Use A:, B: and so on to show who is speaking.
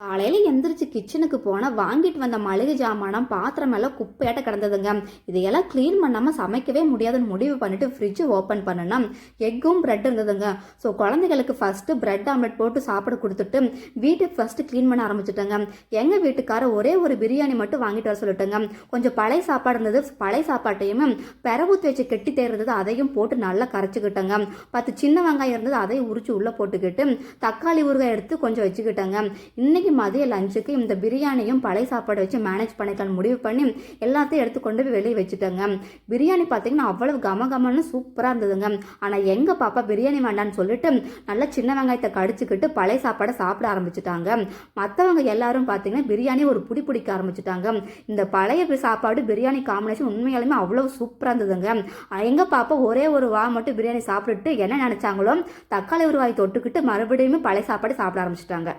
A: காலையில் எந்திரிச்சு கிச்சனுக்கு போனால் வாங்கிட்டு வந்த மளிகை ஜாமானம் பாத்திரம் எல்லாம் குப்பையாட்ட கிடந்ததுங்க. இதையெல்லாம் க்ளீன் பண்ணாமல் சமைக்கவே முடியாதுன்னு முடிவு பண்ணிட்டு ஃப்ரிட்ஜ் ஓப்பன் பண்ணனா எக்கும் பிரெட் இருந்ததுங்க. ஸோ குழந்தைகளுக்கு ஃபஸ்ட்டு பிரெட் ஆம்லெட் போட்டு சாப்பிட கொடுத்துட்டு வீட்டுக்கு ஃபஸ்ட்டு க்ளீன் பண்ண ஆரம்பிச்சுட்டேங்க. எங்கள் வீட்டுக்கார ஒரே ஒரு பிரியாணி மட்டும் வாங்கிட்டு வர சொல்லிட்டேங்க. கொஞ்சம் பழைய சாப்பாடு இருந்தது, பழைய சாப்பாட்டையும் பெரவூத்து வச்சு கெட்டி தேர்ந்தது அதையும் போட்டு நல்லா கரைச்சிக்கிட்டேங்க. 10 சின்ன வெங்காயம் இருந்தது அதையும் உரிச்சு உள்ளே போட்டுக்கிட்டு தக்காளி ஊறுகாய் எடுத்து கொஞ்சம் வச்சுக்கிட்டேங்க. இன்னைக்கு மதிய லஞ்சுக்கு இந்த பிரியாணியும் பழைய சாப்பாடு வச்சு மேனேஜ் பண்ணிக்கலாம் முடிவு பண்ணி எல்லாத்தையும் எடுத்து கொண்டு போய் வெளியே வச்சுட்டேங்க. பிரியாணி பார்த்தீங்கன்னா அவ்வளவு கமகமன்னு சூப்பராக இருந்ததுங்க. ஆனால் எங்கள் பாப்பா பிரியாணி வேண்டான்னு சொல்லிட்டு நல்லா சின்ன வெங்காயத்தை கடிச்சுக்கிட்டு பழைய சாப்பாடை சாப்பிட ஆரம்பிச்சுட்டாங்க. மற்றவங்க எல்லாரும் பார்த்தீங்கன்னா பிரியாணி ஒரு பிடிக்க ஆரம்பிச்சுட்டாங்க. இந்த பழைய சாப்பாடு பிரியாணி காம்பினேஷன் உண்மையாலுமே அவ்வளவு சூப்பராக இருந்ததுங்க. எங்கள் பாப்பா ஒரே ஒரு வா மட்டும் பிரியாணி சாப்பிட்டுட்டு என்ன நினைச்சாங்களோ தக்காளி ஊறுகாய் தொட்டுக்கிட்டு மறுபடியும் பழைய சாப்பாடு சாப்பிட ஆரம்பிச்சுட்டாங்க.